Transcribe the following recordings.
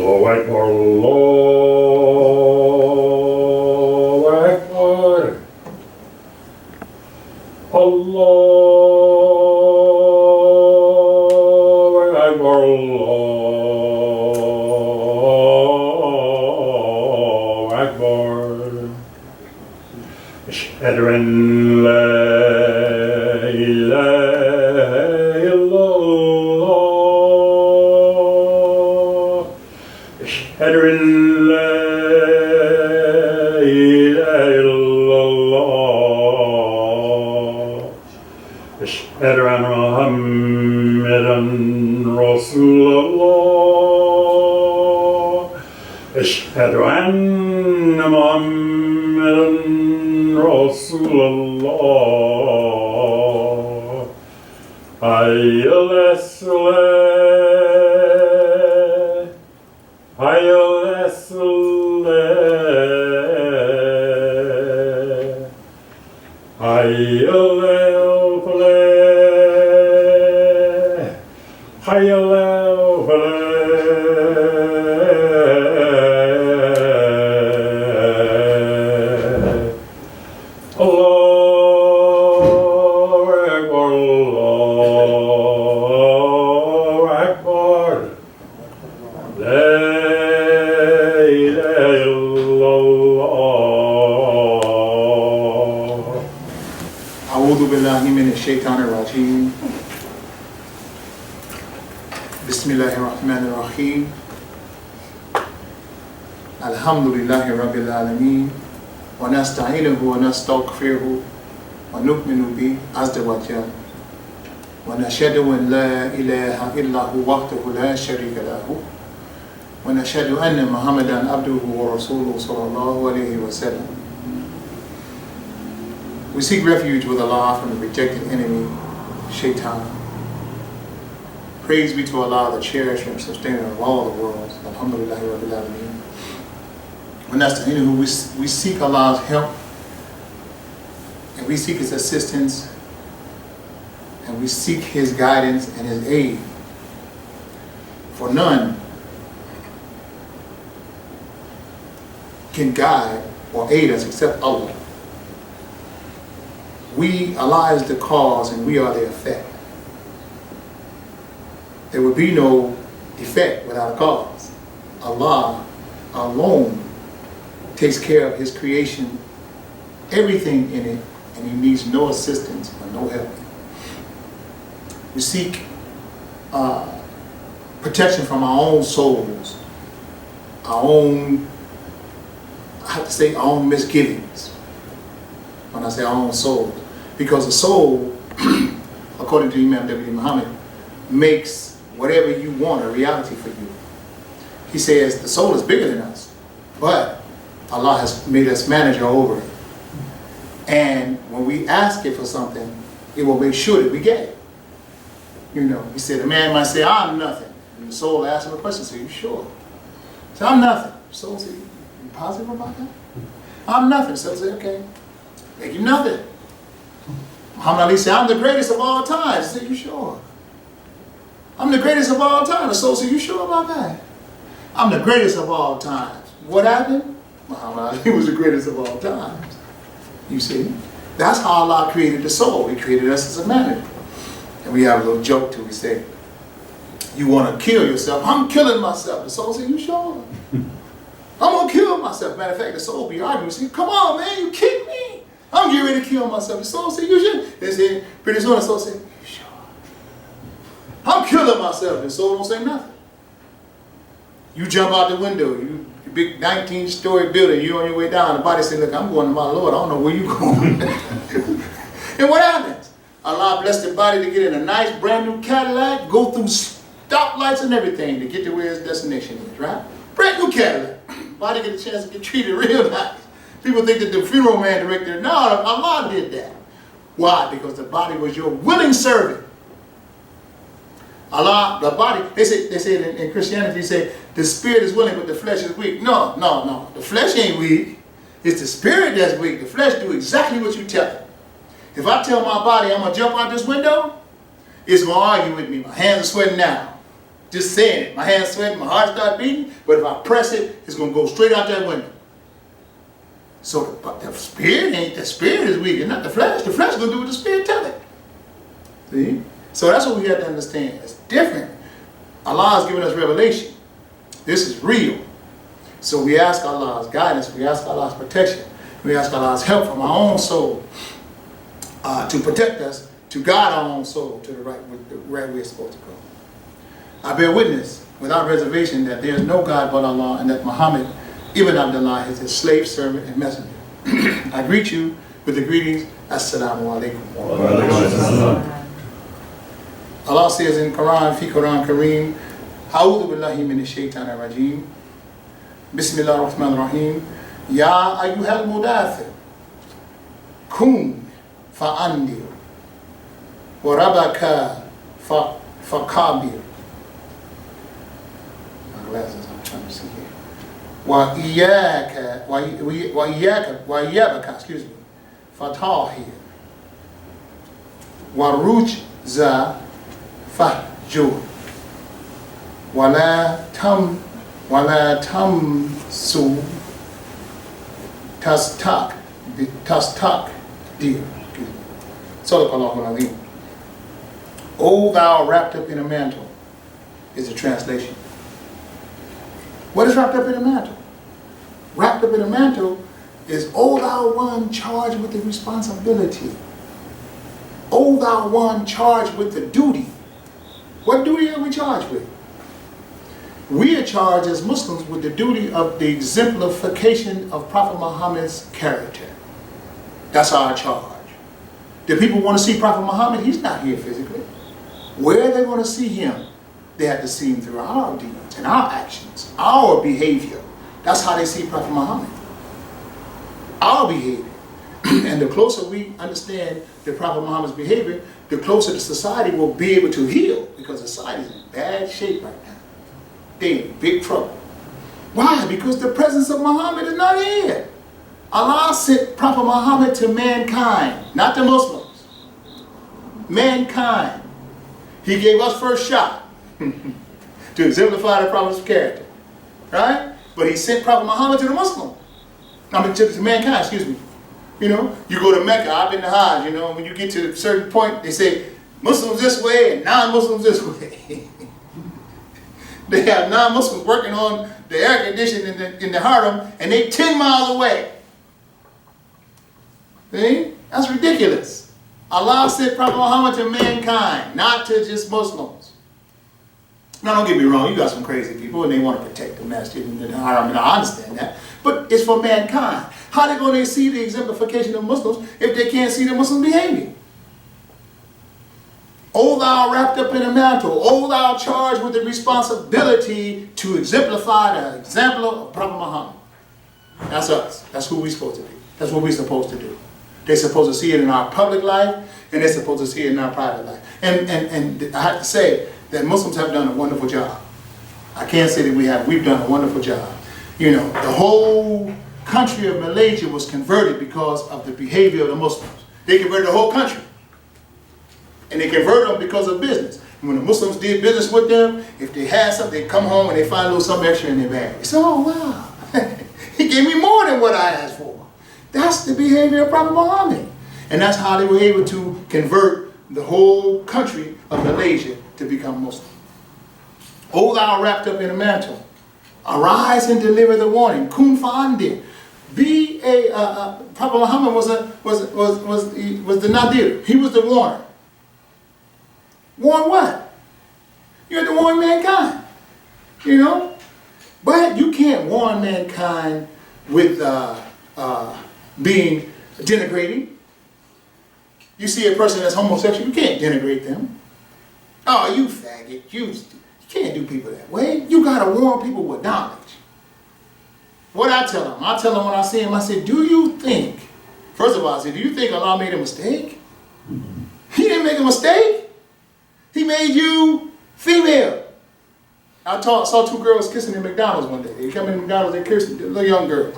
Allahu Akbar, Allahu Akbar. Allahu Akbar, Allahu Akbar. Ashhadu an la ilaha illallah. Ashhadu an la ilaha illallah. Ashhadu anna Muhammadan Rasulullah. Ashhadu anna Muhammadan Rasulullah. Hayya as-salah, hayya as-salah, hayya al-falah, hayya al-falah. Allahu Akbar, Allahu Akbar. La ilaha illallah. A'udhu billahi minash shaitanir rajeem. Bismillahir rahmanir rahim. Alhamdulillahi rabbil alameen. Wa nasta'inuhu wa nastaghfiruhu wa nu'minu bihi azza wa jalla. Wa nashhadu an la ilaha illahu wahdahu la sharika lahu. Wa nashhadu anna Muhammadan abduhu wa rasuluhu sallallahu alayhi wa sallam. We seek refuge with Allah from the rejected enemy, Shaitan. Praise be to Allah, the cherisher and sustainer of all the worlds. Alhamdulillahi rabbil alameen. When that's the enemy, we seek Allah's help, and we seek His assistance, and we seek His guidance and His aid. For none can guide or aid us except Allah. Allah is the cause and we are the effect. There would be no effect without a cause. Allah alone takes care of His creation, everything in it, and He needs no assistance or no help. We seek protection from our own souls, our own, I have to say, our own misgivings. When I say our own soul, because the soul, according to Imam W. Muhammad, makes whatever you want a reality for you. He says the soul is bigger than us, but Allah has made us manager over it. And when we ask it for something, it will make sure that we get it. You know, he said, a man might say, I'm nothing. And the soul asks him a question, so you sure? So I'm nothing. The soul says, you positive about that? I'm nothing. So say, okay. Make you nothing. Muhammad Ali said, I'm the greatest of all time. He said, you sure? I'm the greatest of all time. The soul said, you sure about that? I'm the greatest of all times. What happened? Muhammad Ali was the greatest of all times. You see? That's how Allah created the soul. He created us as a manager. And we have a little joke too. We say, you want to kill yourself? I'm killing myself. The soul said, you sure? I'm going to kill myself. Matter of fact, the soul be arguing. Say, come on, man, you kidding me? I'm getting ready to kill myself. The soul said, you should. They said, pretty soon the soul said, you sure? I'm killing myself. The soul don't say nothing. You jump out the window. You big 19-story building. You on your way down. The body said, look, I'm going to my Lord. I don't know where you going. And what happens? Allah blessed the body to get in a nice brand new Cadillac, go through stoplights and everything to get to where its destination is, right? Brand new Cadillac. Body get a chance to get treated real nice. People think that the funeral man directed it. No, Allah did that. Why? Because the body was your willing servant. Allah, the body, they say in Christianity, they say the spirit is willing, but the flesh is weak. No. The flesh ain't weak. It's the spirit that's weak. The flesh do exactly what you tell it. If I tell my body I'm going to jump out this window, it's going to argue with me. My hands are sweating now. Just saying it. My hands sweating, my heart start beating, but if I press it, it's going to go straight out that window. So the spirit is weak, and not the flesh. The flesh is going to do what the spirit tell it. See? So that's what we have to understand. It's different. Allah has given us revelation. This is real. So we ask Allah's guidance, we ask Allah's protection, we ask Allah's help from our own soul to protect us, to guide our own soul to the right we're supposed to go. I bear witness without reservation that there is no God but Allah, and that Muhammad ibn Abdullah is his slave, servant, and messenger. I greet you with the greetings, Assalamu alaikum. Allah says in Quran, fi Quran Kareem, A'udhu billahi minash shaitanir rajim. Bismillah ar-Rahman ar-Rahim. Ya ayyuhal mudathir. Kum fa'andir. Wa rabaka faqabir. My glasses, I'm trying to see here. Wa iyaka, excuse me. Fatahir. Wa rujza fahjur. Wala tamsu tastak dear. Sadaqallahu al-Azim. O thou wrapped up in a mantle is the translation. What is wrapped up in a mantle? Wrapped up in a mantle is O thou one charged with the responsibility. O thou one charged with the duty. What duty are we charged with? We are charged as Muslims with the duty of the exemplification of Prophet Muhammad's character. That's our charge. Do people want to see Prophet Muhammad? He's not here physically. Where are they going to see him? They have to see him through our deeds and our actions, our behavior. That's how they see Prophet Muhammad. Our behavior. And the closer we understand the Prophet Muhammad's behavior, the closer the society will be able to heal, because society is in bad shape right now. They're in big trouble. Why? Because the presence of Muhammad is not here. Allah sent Prophet Muhammad to mankind, not the Muslims. Mankind. He gave us first shot to exemplify the Prophet's character. Right? But he sent Prophet Muhammad to the Muslim. To mankind, excuse me. You know, you go to Mecca, I've been to Hajj, you know, when you get to a certain point, they say, Muslims this way and non-Muslims this way. They have non-Muslims working on the air conditioning in the Haram, and they 10 miles away. See? That's ridiculous. Allah sent Prophet Muhammad to mankind, not to just Muslims. Now, don't get me wrong, you got some crazy people, and they want to protect the masjid and the Haram, and I understand that. But it's for mankind. How are they going to see the exemplification of Muslims if they can't see the Muslim behavior? O thou wrapped up in a mantle, O thou charged with the responsibility to exemplify the example of Prophet Muhammad. That's us. That's who we're supposed to be. That's what we're supposed to do. They're supposed to see it in our public life, and they're supposed to see it in our private life. And I have to say that Muslims have done a wonderful job. I can't say that we've done a wonderful job. You know, the whole country of Malaysia was converted because of the behavior of the Muslims. They converted the whole country. And they converted them because of business. And when the Muslims did business with them, if they had something, they come home and they find a little something extra in their bag. They say, oh wow, he gave me more than what I asked for. That's the behavior of Prophet Muhammad. And that's how they were able to convert the whole country of Malaysia to become Muslim. O thou wrapped up in a mantle, arise and deliver the warning. Kun fa'andir. Be Prophet Muhammad was the nadir. He was the warner. Warn what? You have to warn mankind. You know? But you can't warn mankind with being denigrating. You see a person that's homosexual, you can't denigrate them. Oh, you faggot. You can't do people that way. You got to warn people with knowledge. What I tell them? I tell them when I see him, I say, do you think, first of all, I say, do you think Allah made a mistake? He didn't make a mistake. He made you female. I saw two girls kissing in McDonald's one day. They come in McDonald's, they kissed a little young girl.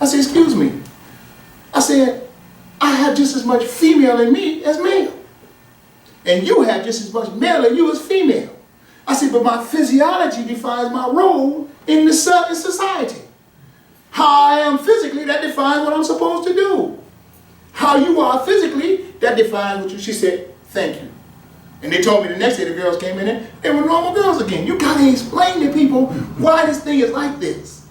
I said, excuse me. I said, I have just as much female in me as male. And you have just as much male in you as female. I said, but my physiology defines my role in society. How I am physically, that defines what I'm supposed to do. How you are physically, that defines what you. She said, thank you. And they told me the next day the girls came in there, they were normal girls again. You gotta explain to people why this thing is like this.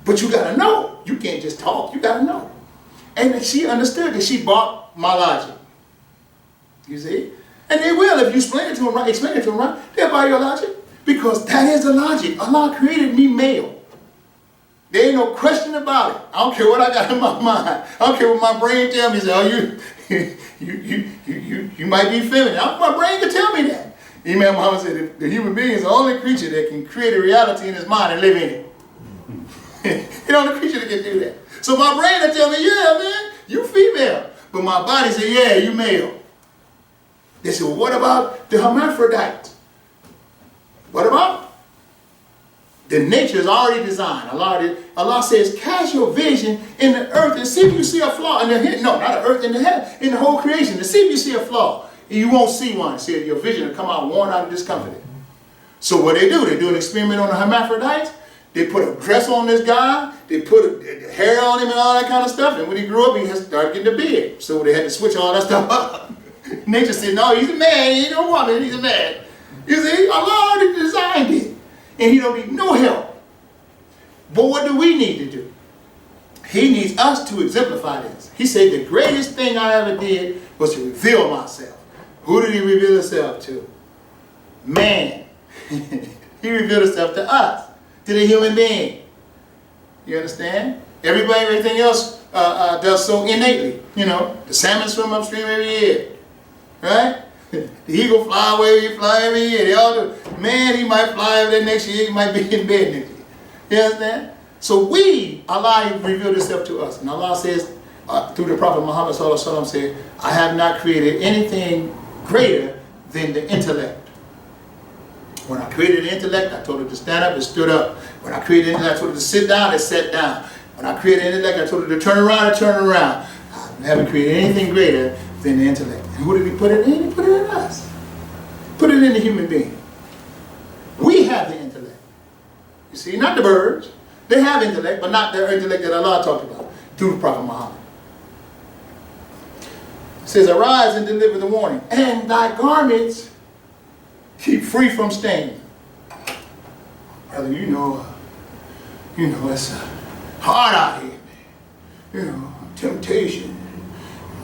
But you gotta know. You can't just talk, you gotta know. And she understood that she bought my logic. You see? And they will, if you explain it to them right, they'll buy your logic. Because that is the logic. Allah created me male. There ain't no question about it. I don't care what I got in my mind. I don't care what my brain tells me. Say, oh, you might be feminine. My brain can tell me that. Imam Muhammad said the human being is the only creature that can create a reality in his mind and live in it. The only creature that can do that. So my brain will tell me, yeah, man, you female. But my body said, yeah, you male. They said, well, what about the hermaphrodite? What about? The nature is already designed. Allah says, cast your vision in the earth and see if you see a flaw in the head. No, not the earth, in the head, in the whole creation. To see if you see a flaw. And you won't see one. See, your vision will come out worn out and discomforted. So what they do an experiment on the hermaphrodites. They put a dress on this guy. They put a hair on him and all that kind of stuff. And when he grew up, he started getting a beard. So they had to switch all that stuff up. Nature said, no, he's a man. He ain't no woman. He's a man. You see, Allah already designed it. And he don't need no help. But what do we need to do? He needs us to exemplify this. He said the greatest thing I ever did was to reveal myself. Who did he reveal himself to? Man. He revealed himself to us, to the human being. You understand? Everything else does so innately. You know, the salmon swim upstream every year. Right? The eagle fly every year. They all do. Man, he might fly over there next year. He might be in bed next year. You understand? So Allah revealed himself to us. And Allah says, through the Prophet Muhammad sallallahu alaihi wasallam, said, I have not created anything greater than the intellect. When I created the intellect, I told her to stand up, it stood up. When I created the intellect, I told her to sit down, it sat down. When I created the intellect, I told her to turn around, it turned around. I haven't created anything greater than the intellect. And who did he put it in? He put it in us. Put it in the human being. We have the intellect. You see, not the birds. They have intellect, but not the intellect that Allah talked about through the Prophet Muhammad. It says, arise and deliver the warning, and thy garments keep free from stain. Brother, you know, it's hard out here, man. You know, temptation,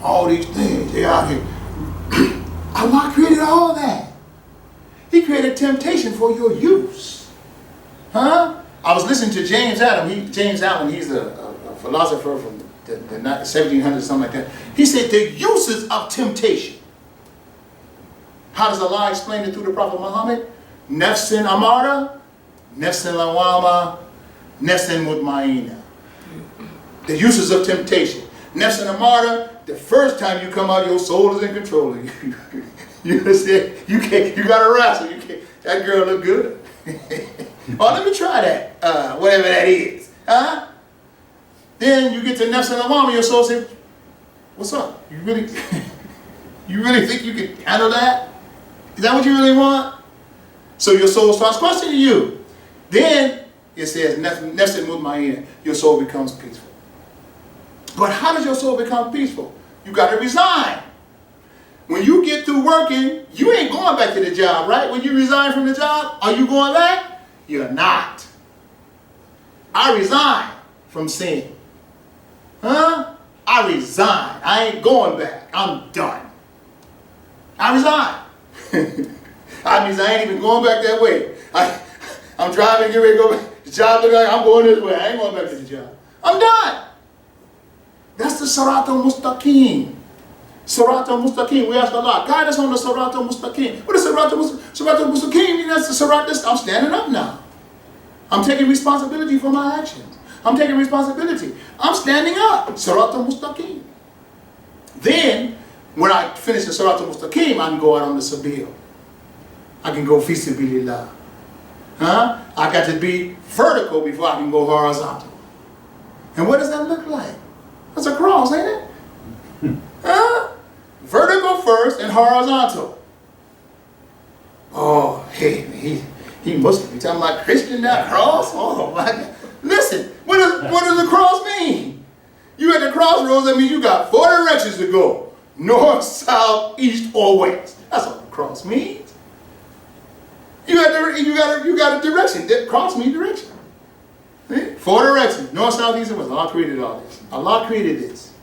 all these things, they out here. Allah created all that. He created temptation for your use. Huh? I was listening to James Allen. James Allen, he's a philosopher from the 1700s, something like that. He said the uses of temptation. How does Allah explain it through the Prophet Muhammad? Nafsin amara, nafsin lawama, nafsin mutmaina. The uses of temptation. Nafsin amara, the first time you come out, your soul is in control of you. You understand? You gotta wrestle. That girl look good. Oh, let me try that. Whatever that is. Huh? Then you get to nafsin lawama, your soul says, what's up? You really think you can handle that? Is that what you really want? So your soul starts questioning you. Then it says, nafsin mutmaina, your soul becomes peaceful. But how does your soul become peaceful? You got to resign. When you get through working, you ain't going back to the job, right? When you resign from the job, are you going back? You're not. I resign from sin. Huh? I resign. I ain't going back. I'm done. I resign. I mean, I ain't even going back that way. I'm driving, get ready to go back. The job look like I'm going this way. I ain't going back to the job. I'm done. That's the Sirat al-Mustaqim. Sirat al-Mustaqim. We ask Allah, guide us on the Sirat al-Mustaqim. What is Sirat al-Mustaqim? That's the Sirat. I'm standing up now. I'm taking responsibility for my actions. I'm taking responsibility. I'm standing up. Sirat al-Mustaqim. Then, when I finish the Sirat al-Mustaqim, I can go out on the Sabil. I can go fi sabilillah. Huh? I got to be vertical before I can go horizontal. And what does that look like? That's a cross, ain't it? Huh? Vertical first and horizontal. Oh, hey, he Muslim. You talking about Christian, that cross? Oh my God. Listen, what does the cross mean? You at the crossroads, that means you got 4 directions to go. North, south, east, or west. That's what the cross means. You got a direction. That cross means direction. See? 4 directions. North, south, east, and west. Allah created all this. Allah created this.